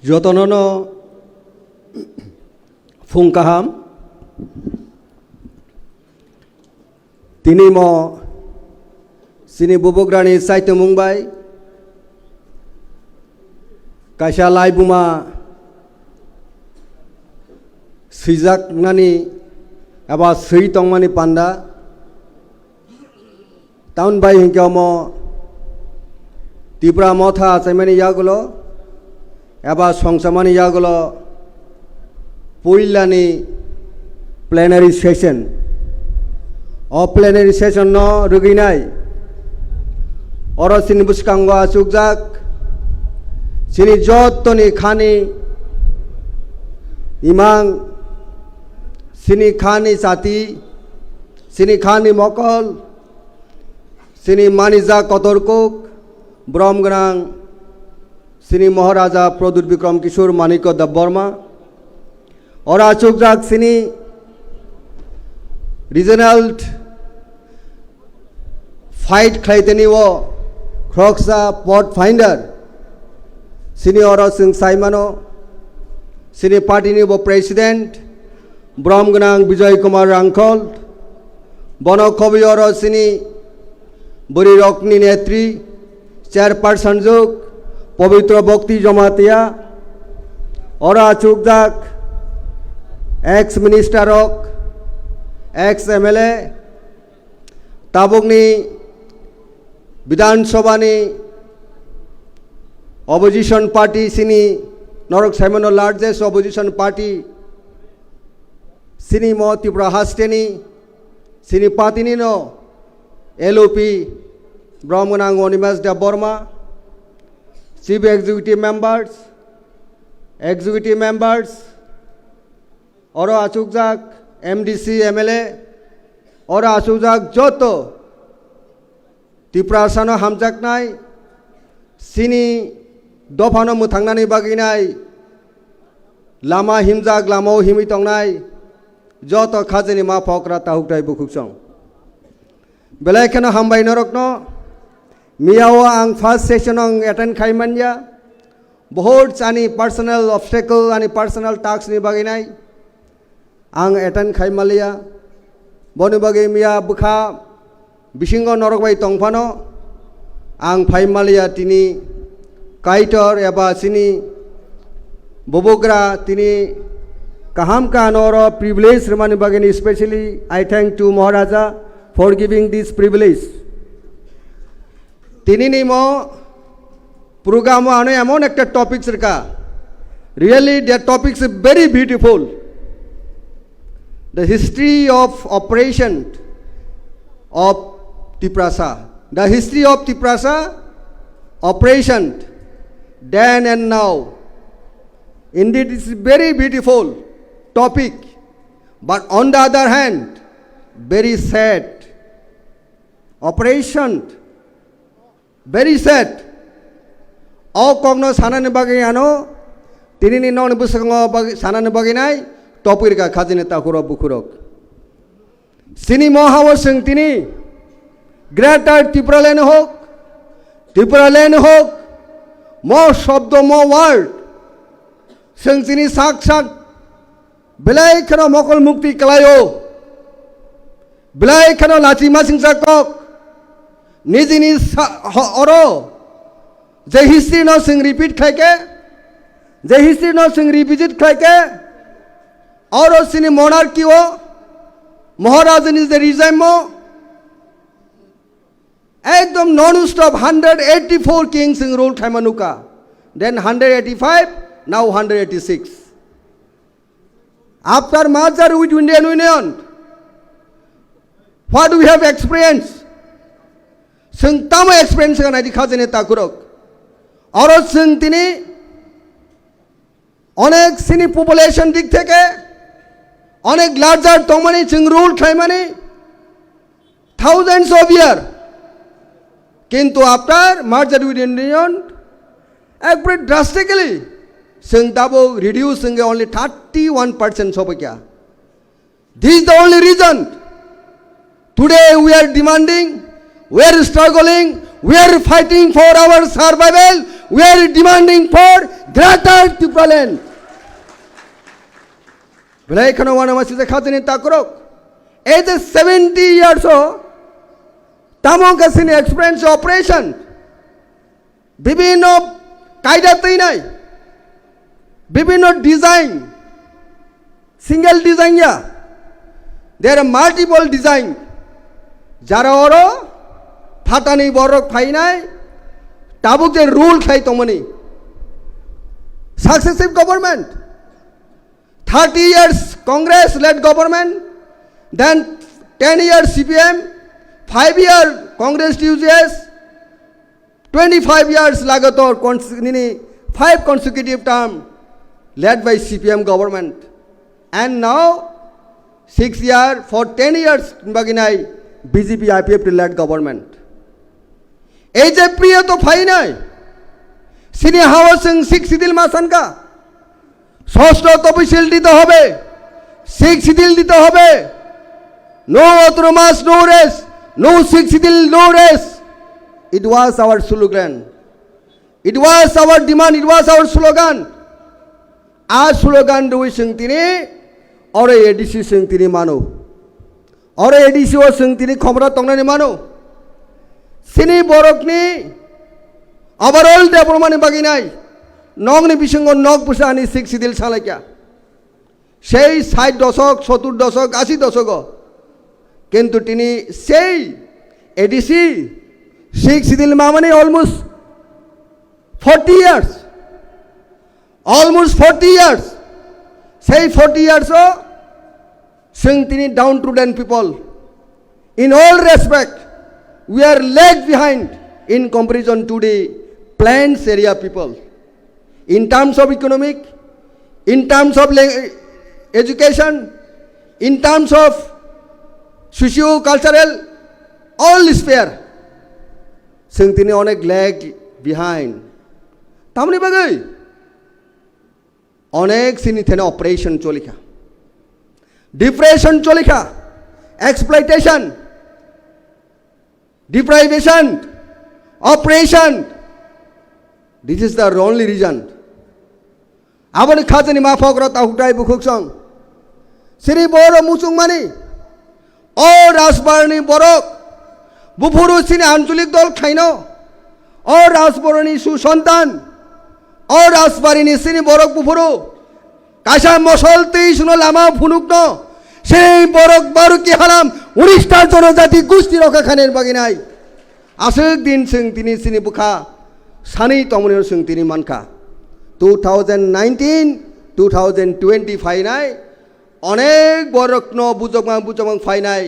Jotonono Funkaham Tinimo Sini Bubograni Saito Mumbai Kasha Laibuma Sizak Nani Aba Sri Tongnani Panda Town by Hinkamo Tipra Motha Semani Yagulo Aba Songsamani Yagulo Puilani Plenary Session or Plenary Session no Ruginai Oro Sini Buskangwa Sukjak Sini Jotoni Khani Imang Sini Khani Sati Sini Khani Mokol Sini Maniza Kotorkuk Bromgrang Sini Maharaja Produt Bikram Kishore Maniko Debbarma Ora Chukjak Sini Regional Fight Klaiteni Wo Kroksa Port Finder Sini Ora Sing Saimano Sini Party Nibo President Bromgrang Vijay Kumar Rankol Bono Kobi Ora Sini Buri ROKNI Netri Chairperson Juk Pavitra Bhakti Jamatia Ora Chukjak Ex-Minister Rok Ex.Mla Tabugni Bidhan Sobani Opposition Party Sini Norok Simon largest opposition party Sini Mo TIPRA Hasteni Sini Patinino LOP Brahmanang Onimas Debbarma Chief Executive Members Oro Achukjak MDC MLA Oro Achukjak Joto Tiprasa no Hamjak Nai Sini Dopharok mu Tongnani baginai Lama Himjak Lamo Himi Tongnai Joto Khajini Ma Phokra Tahuktai Bukuksong Belakana Hambai Norokno Miyawa ang first session ang attend Khaimanya Boards ani personal obstacle ani personal tasks ni baginai ang attend Khaimalia Boni bagi Miya Bukha Bishingo Norokbai Tongphano ang Phaimalia Tini Kaitor eba Sini Bobogra Tini Kaham Kanoro privilege Ramani bagini especially I thank to Maharaja for giving this privilege. Tini nimo program ano amon ekta topics reka. Really their topics are very beautiful. The history of operation of Tiprasa. The history of Tiprasa operation then and now. Indeed it's a very beautiful topic. But on the other hand, very sad. Operation very sad. All Kogno Sanani Bagiano, Tinini non Busango Sanani Baginai, Topirka Kazineta Huro Bukurok. Sini Mohawa Singtini, Greater Tipra Len Hok, more Shabdo, more word. Singtini Sak, Belay Kano Mokol Mukti Kalayo, Belay Kano Latima Singsakok. Nizini Oro The history no sing repeat Klake The history no sing repeat Klake Oro Sini monarchy o Maharajan is the regime mo Ekdom non-stop 184 kings in rule Khaimanuka Then 185 Now 186 After merger with Indian Union What do we have experienced? Sing tama experience ka na di khazine takurok. Oro sing tini onek sini population dik theke onek larger Tongnani sing rule Khaimani thousands of years. Kintu after merger with Indian, very drastically sing tabo reduce sing only 31% sobakya. This is the only reason. Today we are demanding. We are struggling, we are fighting for our survival, we are demanding for greater Tripura land. Belai khano wana masi se khazini takrok. Age 70 years old. Tamo kasini experience operation. Bibino kaida tinai. Bibino design. Single design ya. There are multiple design. Jara oro phatani borok phainai. Tabuk je rule khai tomani. Successive government. 30 years Congress-led government. Then 10 years CPM. 5 years Congress TUGS. 25 years Lagator. 5 consecutive terms led by CPM government. And now 6 years for 10 years baginai BJP IPF led government. Age priya to phainai. Sini housing 6 sidil masanka. Sosto topisil dite hobe. 6 sidil dite hobe. No autonomous, no rest. No 6 sidil, no rest. It was our slogan. It was our demand. It was our slogan. Our slogan do we sing tini or a ADC sing tini mano. Or a ADC was sing tini Khumulwng Tongnani mano. Sini borokni overall Debbarma baginai. Nongni bisingo nog pusani 6 sidil salakya. Sei 60 দশক 70 দশক 80 দশক কিন্তু তিনি সেই ADC 6 sidil mamani almost 40 years. Almost 40 years. Say 40 years o sing tini downtrodden people. In all respect, we are lag behind in comparison to the plains area people. In terms of economic, in terms of education, in terms of socio-cultural, all sphere. Sing tini onek lag behind. Tamni bagai. অনেক সিনি থেনে operation চলিখা depression চলিখা exploitation deprivation operation. This is the only reason. Abani khazani ma phokra ta hutai bukhuk song siri boro musung mani o Rajeswarni borok bufuru sini ancholik dol khaino o Rajeswarni susantan o Rajeswarni sini borok bufuru kasha mosol tei suno lama phunukno সেই বরক বারুকি হারাম 19টা জনজাতি গোষ্ঠী রক্ষা খানের বাগিনাই আসুক দিন সিং তিনি সিনি বুখা সানি তমনের সিং তিনি মানকা 2019 2020 ফাইনাই অনেক বরকন বুজমাং ফাইনাই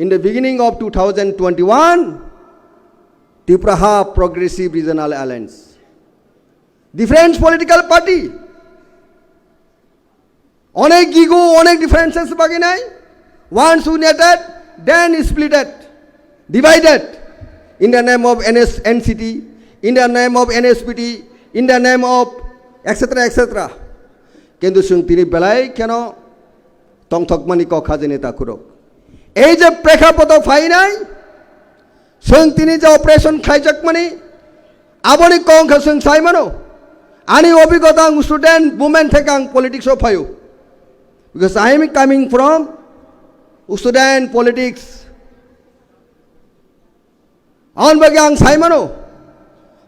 in the beginning of 2021 TIPRA Progressive Regional Alliance different political party অনেক ইগো অনেক ডিফারেন্সেস বাকি নাই once united then splitted divided in the name of NCT in the name of NSPT in the name of etc কিন্তু সুং তিনি বেলাই কেন তংথকমানি ক খাজেনে তাকুরক এই যে প্রেক্ষাপট ফাই নাই সুং তিনি যে অপারেশন খাইজাকমানি আবনি কং সুং সাইমানো আনি অভিজ্ঞতা স্টুডেন্ট মুভমেন্ট থেকে আং politics ফায়ু because I am coming from student politics. On bagang Simano,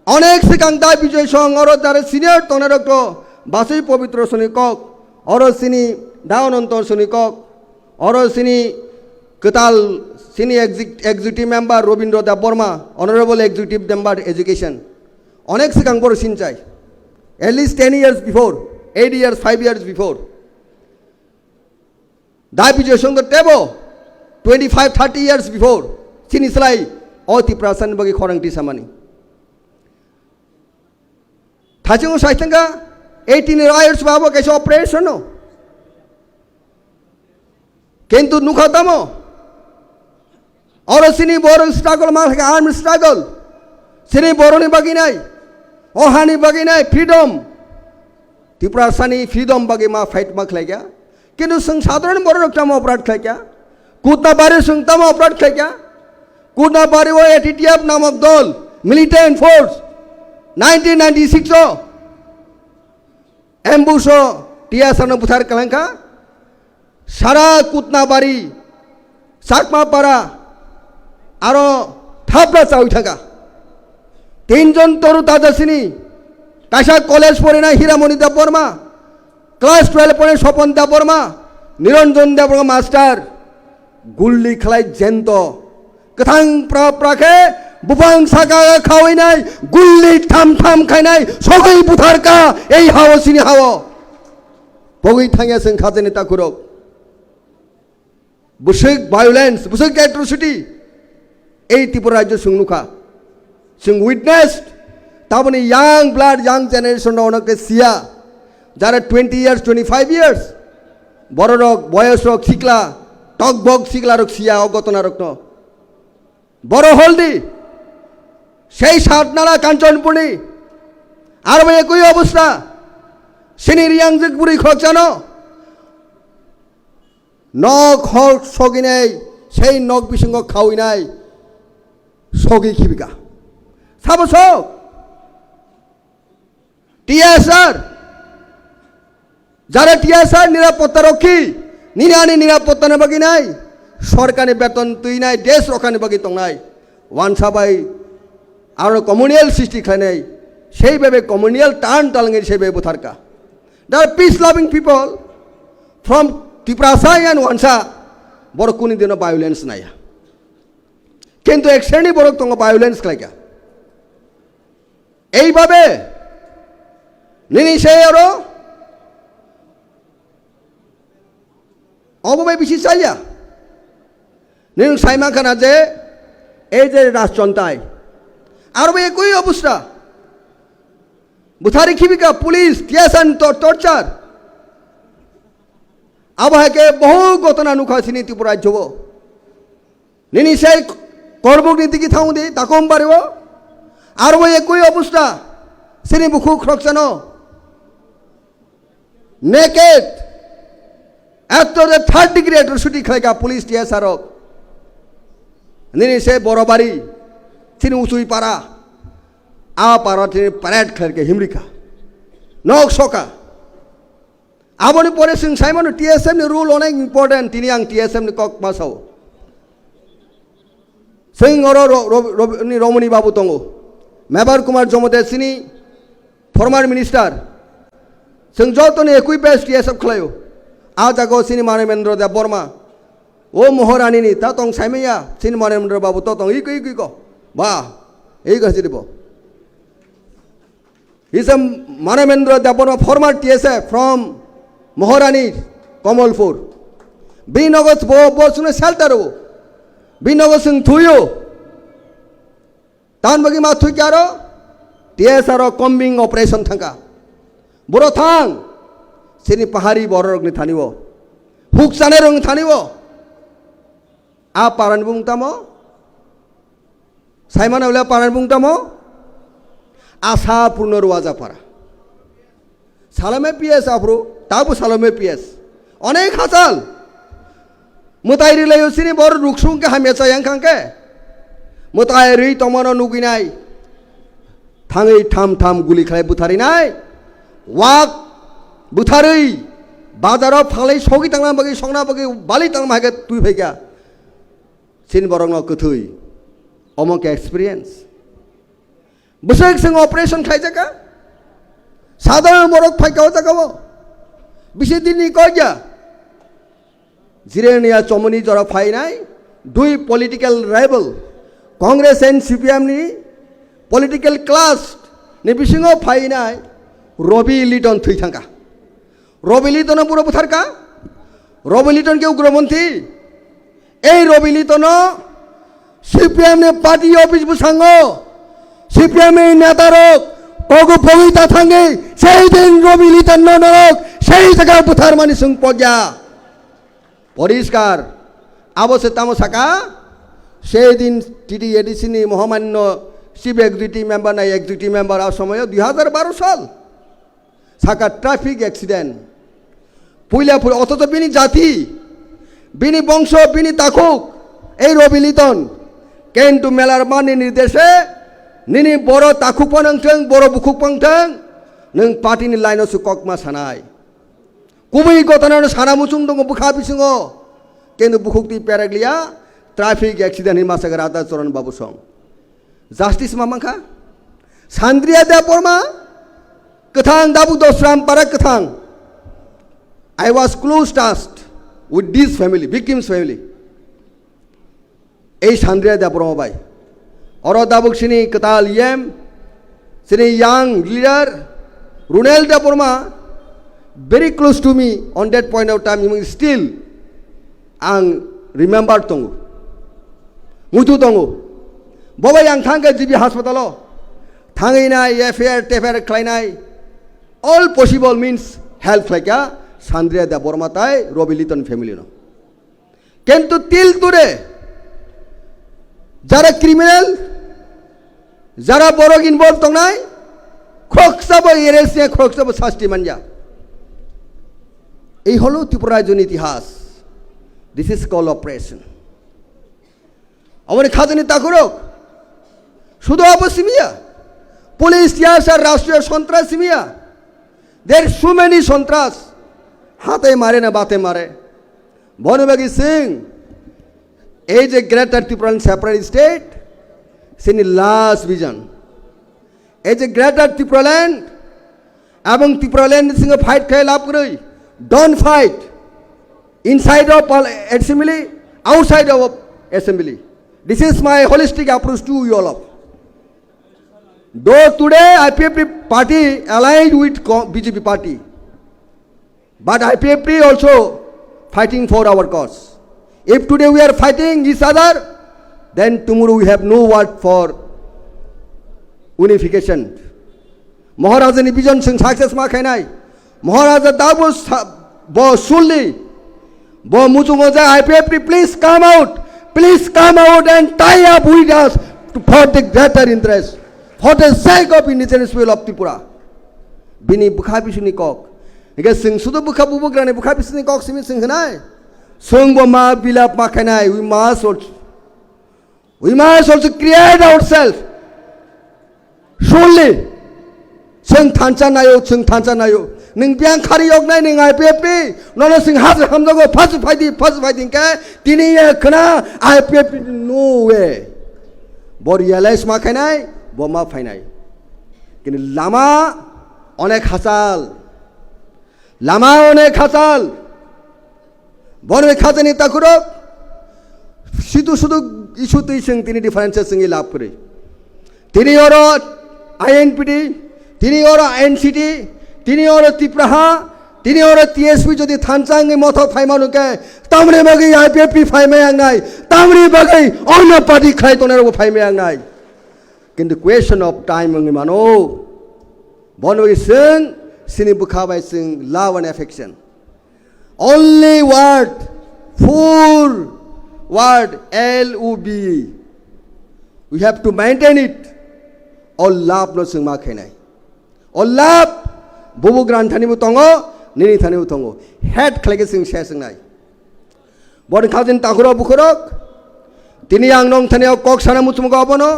onek sikang dai bijay song oro dare senior tonarokto basui povitro sunikok oro sini down ontor sunikok oro sini ketal sini executive member Robindro Debbarma honorable executive member education onek sikang bor sinchai at least 10 years before 8 years 5 years before Diabetes on the table 25-30 years before. Sinislai or Tiprasa bagi khorang tisamani. Thaching Saitanga 18 years babo kaise operation no. Kentu nukhatamo. Oro sini borong struggle mal armed struggle. Sini boroni bagi nai. Ohani bagi nai freedom. Tiprasa ni freedom bagi ma fight mak lagya. কিন্তু সাধারণ বড় রকম অপরাধ খায় क्या কূটনা বারে সংতম অপরাধ খায় क्या কূটনা বারে ও এটিটিএফ নামক দল মিলিটেন্ট ফোর্স 1996 एम्बुसो টিয়াসানো বুথার কালাঙ্কা সারা কুতনাবাড়ি সাকমাপাড়া আরো থাপড়া চাউই থাকা তিনজন তরু তাজাসিনী কাশা কলেজ পড়ে না হীরামণি দেববর্মা ক্লাস 12 পড়ে স্বপন দেববর্মা নিরঞ্জন দেববর্মা মাস্টার গুল্লি খেলাই জেন্ত কথাং প্রাকে বুফাং সাকা খাওয়াই নাই গুল্লি থাম থাম খাই নাই সগৈ বুথারকা এই হাও সিনি হাও বগৈ থাঙ্গা जों খাজেনি তাকুরক বুসিক ভায়োলেন্স বুসিক অ্যাট্রোসিটি এই ত্রিপুরা রাজ্য সংনুখা जों উইটনেসড তাবনি ইয়াং ব্লাড ইয়াং জেনারেশন অনেকে সিয়া যারা 20 ইয়ার্স 25 ইয়ার্স বড় রক বয়স রক শিকলা টক বক শিকলা রক সিয়া অগতনা রক বড় হলদি সেই সাতনালা কাঞ্চনপুরি আর একই অবস্থা সিনি রিয়াংজিক বুড়ি খোঁজ জানো নখ হক সগি নাই সেই নখ বিসঙ্গ খাওয়াই নাই সগি খিবিকা সাবস টিএসআর যারা টিএসআর নিরাপত্তা রক্ষী নিরানি নিরাপত্তা নেবাগি নাই সরকারি বেতন তুই নাই দেশ রক্ষানি বাকি তং নাই ওয়ান সাবাই আর কমিউনিয়াল সৃষ্টি খাই নাই সেইভাবে কমিউনিয়াল টান টালঙে সেইভাবে বুথারকা দে আর peace loving people from Tiprasa and ওয়ানসা বড় কোনি দিন ভায়োলেন্স নাই কিন্তু এক শ্রেণী বড় তঙ্গ ভায়োলেন্স খাইকা এইভাবে নিনি সেই আরো অববাই বেশি চাইয়া নিন সাইমা খানা যে এই যে রাজচন্তায় আর একই অবস্থা বুথারি খিবিকা পুলিশ টিয়াসান টর্চার আবহাকে বহু ঘটনা নুখাছিনি ত্রিপুরা রাজ্য নিনি সেই কর্মনীতি কি থাও দি তাকম পারিব আর একই অবস্থা সিনি বুকু খরকসানো নেকেট এত যে 3rd ডিগ্রি অ্যাট্রোসিটি খাইকা পুলিশ টিয়াসারক নিনি সে বড় বাড়ি তিনি উঁচুই পাড়া আ পাড়া তিনি প্যারেড খেলকে হিমরিকা নখ সকা আবনি পরে সিং সাইমন টিএসএম नि রুল অনেক ইম্পর্টেন্ট তিনি আং টিএসএম नि কক মাসাও সিং অর রমণী বাবু তঙ্গ মেবার কুমার জমদে সিনি ফর্মার মিনিস্টার সিং যতনি একই বেস টিএসএফ খেলাयो आ जागो सिनी मानवेंद्र देबबर्मा ओ महारानी नि ता तंग साइमैया सिनी मानवेंद्र बाबू तो तंग इक को बा এই গছি দিব is a Manabendra Debbarma former TSF from Maharani Kamalpur বিনগত বসুনে শেল্টার বিনগত সিং থুयो তান বগি মা থুই কারো টিএসআর কম্বিং অপারেশন থাকা বড় থাং সিনি পাহাড়ি বড় রগনি থানিব হুকসানে রং থানিব আ পারান বুংতামো সাইমান হলে পারান বুংতামো আশা পূর্ণ রোয়াজা পারা সালামে পিএস আফরু তাবো সালামে পিএস অনেক হাসাল মুতাইরি লাইও সিনি বড় রুকসুংকে হামেছা ইয়াংখাংকে মুতাইরি তমনো নুগিনাই থাঙै থাম থাম গুলি খাই বুথারি নাই ওয়াক বুথাरै বাজাराव फालै सगि तांना बगै संना बगै बालि तांना मागे तुइ फैगा सिन बरंग कथै अमक एक्सपीरियंस बुसैक जों ऑपरेशन खाइजाका साधारण बरक फाइकाव जागावो बिसे दिननि कयजा जिरेनिया चमनि जरा फाइनाय दुई political rival Congress and CPM नि पलिटिकल क्लास नि बिसिङाव फाइनाय रबि लिटन थै थांगा रबि लिटन पुरो बुथारका रबि लिटन के उग्रपंथी এই রবি লিটন সিপিএম ने पार्टी ऑफिस बुसांगो सीपीएम नेतारक कगु पविता थांगे সেই দিন রবি লিটন নরক সেই জায়গা বুথার মানি সুং পগা পরিষ্কার আবশ্যে তামসাকা সেই দিন টিটি এডিসিনি মহামান্য চিফ এক্সিকিউটিভ মেম্বার নাই এক্সিকিউটিভ মেম্বার আর সময় 2012 সাল সাকা ট্রাফিক অ্যাক্সিডেন্ট পুইলা পুই অথচ বিনি জাতি বিনি বংশ বিনি তাকুক এই রবি লিটন কেন্টু মেলার মানি নির্দেশে nini boro takukpan angteng boro bukukpang teng neng party ni line su kokma sanai kubai gotana sana mucung dong bukha bisingo kendu bukukti peraglia traffic accident ni masa garata choran babu song justice mamangkha Sandria Debbarma kathang dabu dosram parak kathang I was close tasked with this family victims family ei Sandria Debbarma bai oro dabuk sini katal yem sini young leader Runel Debbarma very close to me on that point of time still ang remember tongu mutu tongu boba yang thangka jibi hospital thangai affair tefer klainai all possible means help like a Sandria Debbarma tai Robiliton family no kentu till today jara criminal jara borok involved tongnai khoksabo eresya khoksabo sasti manja ei holo Tripura jon ইতিহাস this is called oppression amone khajani takurok শুধু অপসীমিয়া police ইয়াসার রাষ্ট্রীয় সন্ত্রাসীমিয়া there so many সন্ত্রাস হাতে মারে না বাতে মারে বনবাগী সিং এই যে গ্রেটার ত্রিপুরান সেপারেট স্টেট সিনি লাস্ট ভিজন এই যে গ্রেটার ত্রিপুরাল্যান্ড এবং ত্রিপুরাল্যান্ড সঙ্গে ফাইট খেয়ে লাভ করে don't fight inside of assembly outside of assembly this is my holistic approach to you all of though today IPFP party allied with BJP party but IPFP also fighting for our cause if today we are fighting each other then tomorrow we have no word for unification Maharaja ni vision sing success ma khainai Maharaja dabu bo sulli bo muchungo ja IPFP please come out and tie up with us for the greater interest for the sake of indigenous people of Tripura bini bukha bisuni kok ege sing sudu bukha bubugrane bukha bisuni kok simi sing hanai sung bo ma bilap ma khanai we must also create ourselves surely sing Thansa nayo ning biang khari yok nai ning IPFP nono sing has hamjago first fighting ka tini ye khana IPFP no way bor realize ma khanai bo ma phainai kin lama onek hasal bonwe khajani takurok শুধু ইস্যুতেই সঙ্গে তিনি ডিফারেন্সের সঙ্গে লাভ করে তিনি ওর INPT তিনি ওর আইএনসিটি তিনি ওর তিপ্রাহা তিনি ওর TSP যদি থানসাঙ্গে মথ ফাইমানুকে তামরে বাগৈ আইপিএফপি ফাইমে আংনাই তামরে বাগৈ অন্য পার্টি খাই তোনের ফাইমে আংনাই কিন্তু কোয়েশন অফ টাইম মানো বনবি সিং সিনি বুখাবাই সিং love and affection only word full word LOB we have to maintain it all love no sing ma khainai all love bubu gran thani bu tongo nini thani bu tongo head khlege sing she sing nai bon khajin takuro bukhorok tini angnong thani kok sana muchum go abono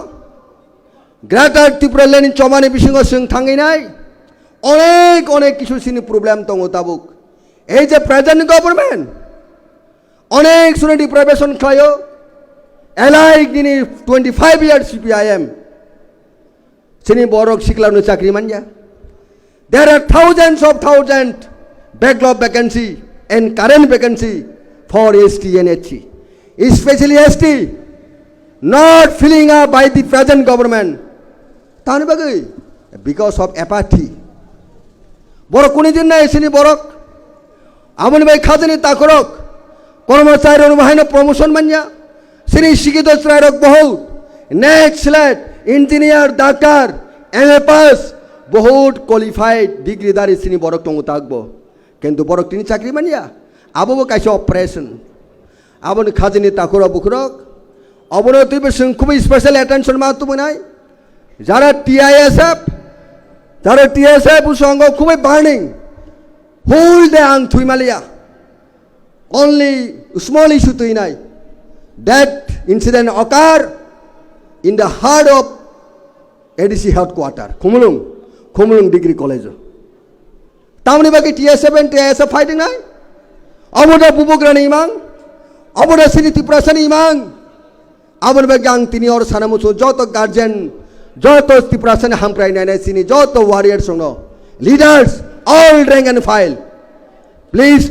greater Tripura lenin chomani bisingo sing thangai nai onek kichu sini problem tongo tabuk এই যে present government অনেক শুনে deprivation খায়ো alike দিনি 25 years CPIM সিনি বড়ক শিখলানো চাকরি Manza there are thousands backlog vacancy and current vacancy for ST and HC especially ST not filling up by the present government তাহলে বাগৈ because of apathy বড় কোনি দিন না সিনি বড়ক আমনি ভাই খাজনি তাকরক কর্মচারী অনুবাহিনী প্রমোশন মানিয়া শ্রী শিক্ষিত শ্রায়ক বহু next slate engineer doctor MA pass বহুত কোয়ালিফাইড ডিগ্রিদারি শ্রী বরক টঙ্গু থাকবো কিন্তু বরক তিনি চাকরি মানিয়া আবো কাছে অপারেশন আবনি খাজনি তাকরক বুকরক অবনতি বেশং খুব স্পেশাল অ্যাটেনশন মা তুমি নাই যারা টিএসএফ সঙ্গ খুবই burning whole day ang thuimalia only small issue tuinai that incident occur in the heart of ADC headquarter, Khumulwng Degree College. Tamni bagi TS7 and TS fighting nai. Aboda bubugrani imang, aboda sini Tiprasa ni imang. Abon bagi ang tini or sana musuh joto guardian, joto Tiprasa ni hamprai nai sini joto warriors sono, leaders all rank and file. Please,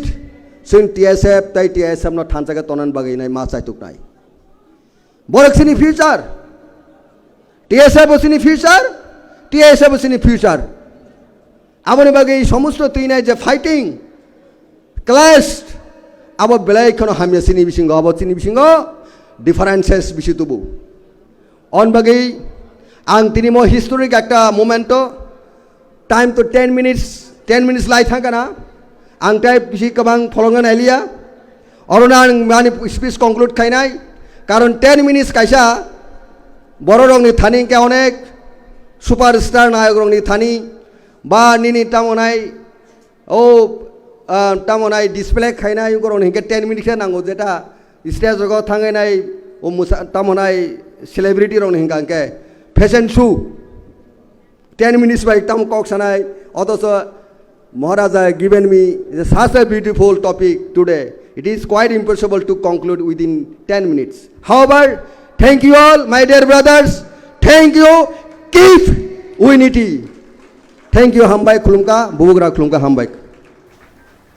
sin TSF tai TSF no Thansa ka tonan bagi nai masai tuk nai. Borak sini future. TSF sini future, TSF sini future. Abon bagi somusto tuinai je fighting, clashed. Abo belai kono hamya sini bisingo, abo sini bisingo differences bisitubu. On bagi ang tini mo historic ekta momento, time to 10 minutes lai thangka na. Ang type bisi kabang folongan elia. Orona mani speech conclude kainai. Karon 10 minutes kaisa bororong ni thani ke onek superstar nayogrong ni thani. Ba nini tamonai tamonai display khaina yugorong hinke 10 minutes nango jeta stage go thangai nai o musa tamonai celebrity rong hinga ke fashion show 10 minutes by tam kok sanai otoso Maharaja given me such a beautiful topic today. It is quite impossible to conclude within 10 minutes. However, thank you all my dear brothers. Thank you. Keep unity. Thank you, Hambai Khulumka, Bubugra Khulumka Hambai.